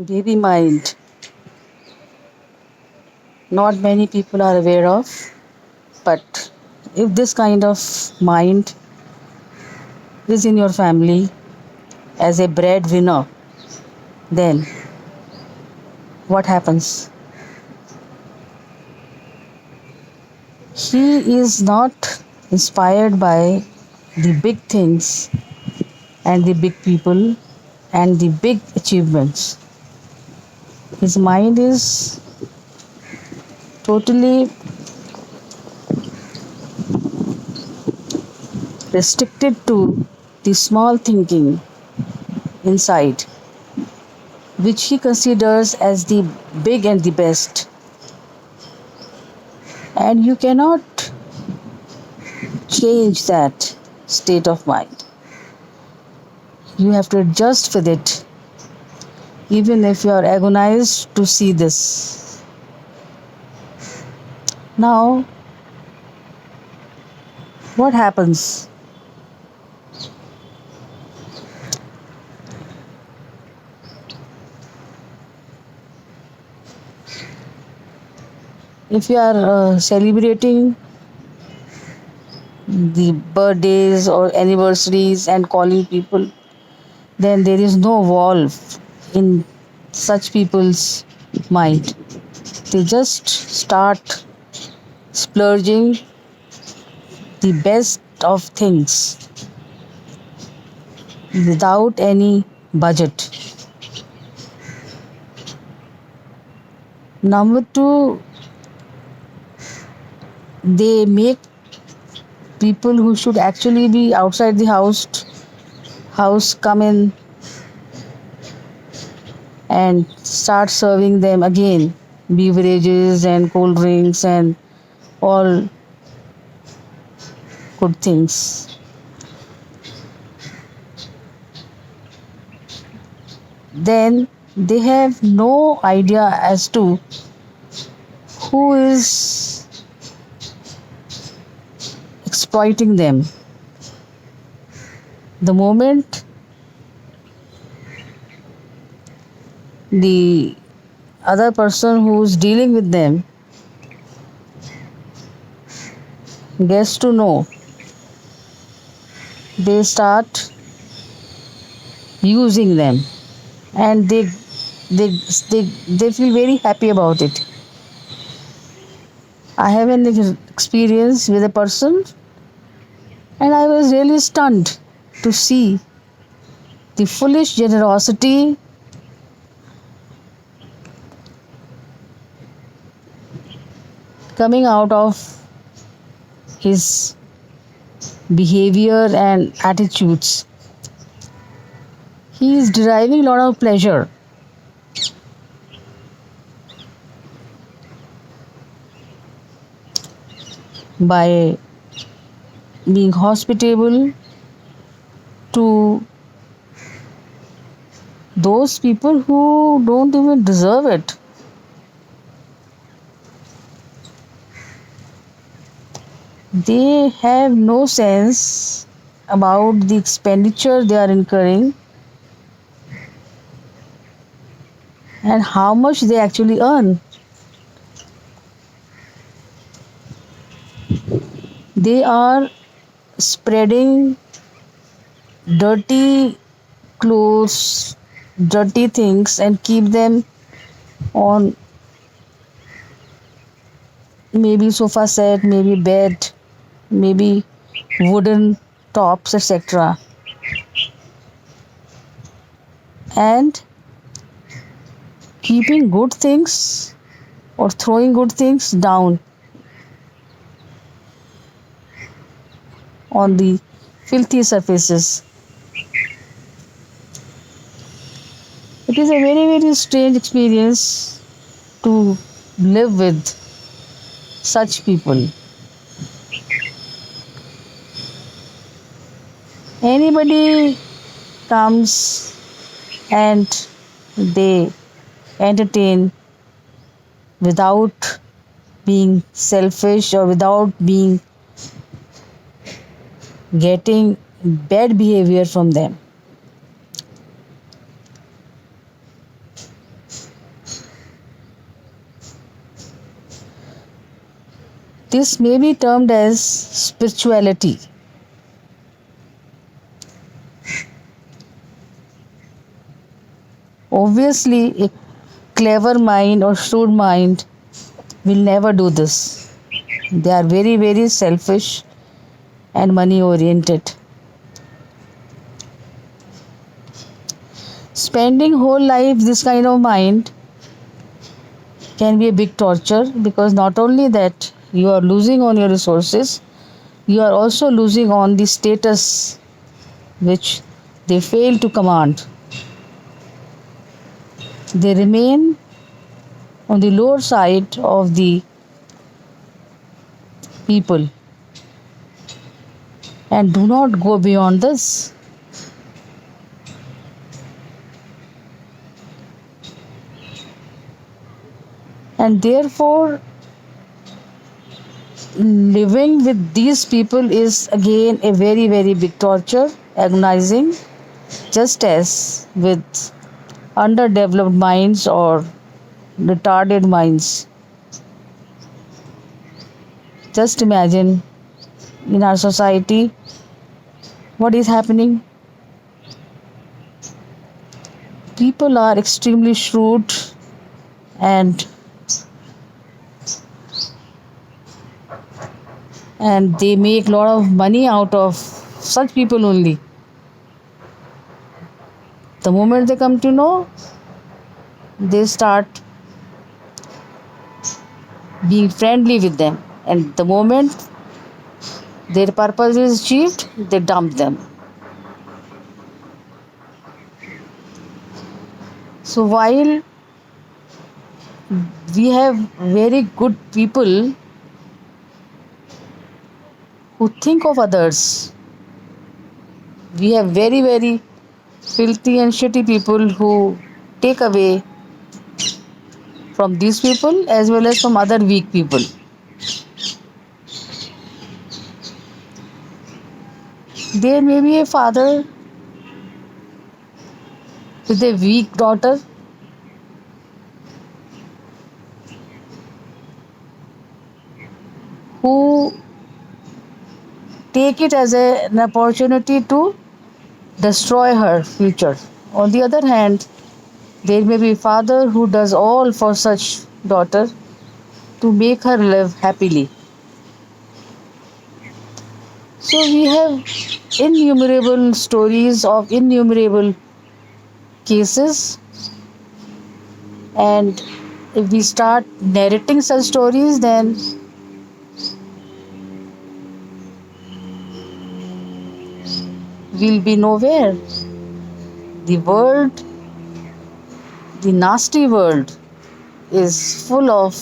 Baby mind, not many people are aware of, but if this kind of mind is in your family as a breadwinner, then what happens? He is not inspired by the big things and the big people and the big achievements. His mind is totally restricted to the small thinking inside, which he considers as the big and the best. And you cannot change that state of mind. You have to adjust with it, even if you are agonized to see this. Now, what happens? If you are celebrating the birthdays or anniversaries and calling people, then there is no wall in such people's mind. They just start splurging the best of things without any budget. Number two, they make people who should actually be outside the house come in and start serving them again beverages and cold drinks and all good things. Then they have no idea as to who is exploiting them. The moment the other person who's dealing with them gets to know, they start using them, and they they, they feel very happy about it. I have an experience with a person, and I was really stunned to see the foolish generosity coming out of his behavior and attitudes. He is deriving a lot of pleasure by being hospitable to those people who don't even deserve it. They have no sense about the expenditure they are incurring and how much they actually earn. They are spreading dirty clothes, dirty things, and keep them on maybe sofa set, maybe bed, maybe wooden tops, etc. And keeping good things or throwing good things down on the filthy surfaces. It is a very, very strange experience to live with such people. Anybody comes and they entertain without being selfish or without being getting bad behavior from them. This may be termed as spirituality. Obviously, a clever mind or shrewd mind will never do this. They are very, very selfish and money oriented. Spending whole life this kind of mind can be a big torture, because not only that you are losing on your resources, you are also losing on the status which they fail to command. They remain on the lower side of the people and do not go beyond this. And therefore, living with these people is again a very, very big torture, agonizing, just as with underdeveloped minds or retarded minds. Just imagine in our society what is happening. People are extremely shrewd and they make a lot of money out of such people only. The moment they come to know, they start being friendly with them, and the moment their purpose is achieved, they dump them. So while we have very good people who think of others, we have very, very filthy and shitty people who take away from these people as well as from other weak people. There may be a father with a weak daughter who take it as an opportunity to destroy her future. On the other hand, there may be a father who does all for such daughter to make her live happily. So we have innumerable stories of innumerable cases, and if we start narrating such stories, then we'll be nowhere. The world, the nasty world, is full of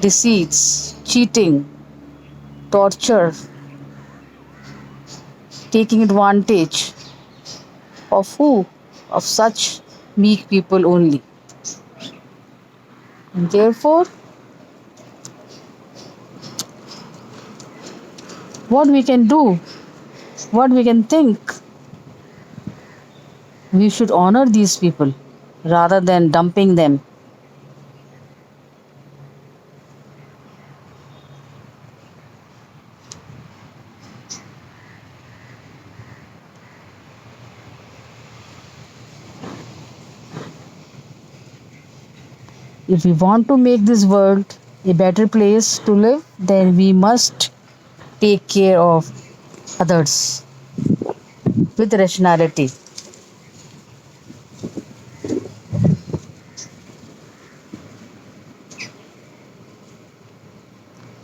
deceits, cheating, torture, taking advantage of who? Of such meek people only. And therefore, what we can do, what we can think, we should honor these people rather than dumping them. If we want to make this world a better place to live, then we must take care of others with rationality.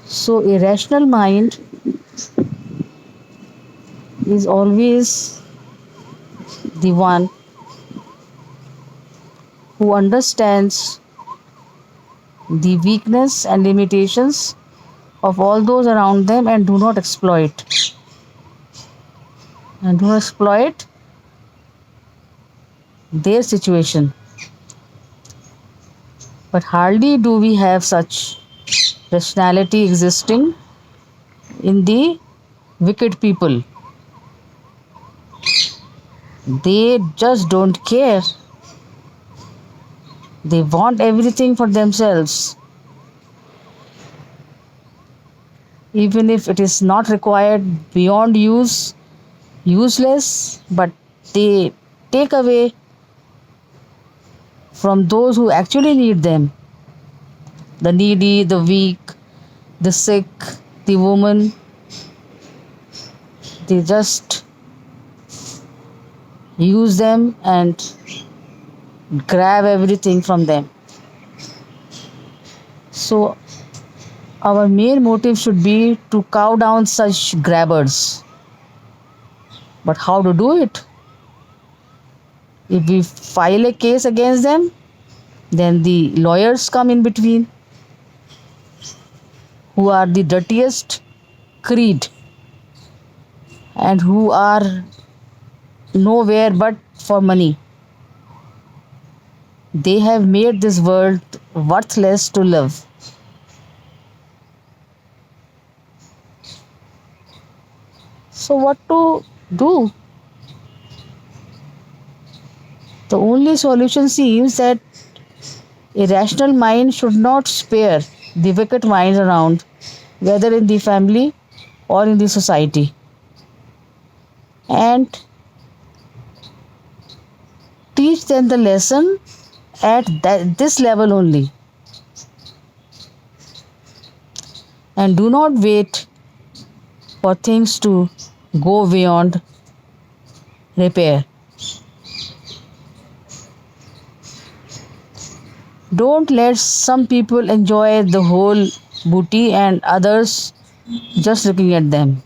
So a rational mind is always the one who understands the weakness and limitations of all those around them and do not exploit their situation. But hardly do we have such rationality existing in the wicked people. They just don't care. They want everything for themselves. even if it is not required, beyond use, useless, but they take away from those who actually need them, the needy, the weak, the sick, the woman. They just use them and grab everything from them. So, our main motive should be to cow down such grabbers. But how to do it? If we file a case against them, then the lawyers come in between, who are the dirtiest creed and who are nowhere but for money. They have made this world worthless to live. So, what to do? The only solution seems that a rational mind should not spare the wicked minds around, whether in the family or in the society, and teach them the lesson at this level only. And do not wait for things to go beyond repair. Don't let some people enjoy the whole booty and others just looking at them.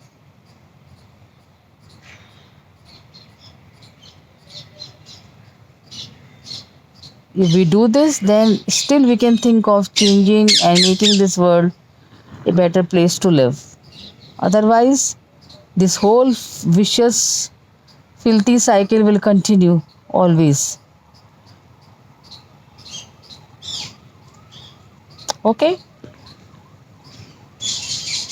If we do this, then still we can think of changing and making this world a better place to live. Otherwise, this whole vicious, filthy cycle will continue always. Okay?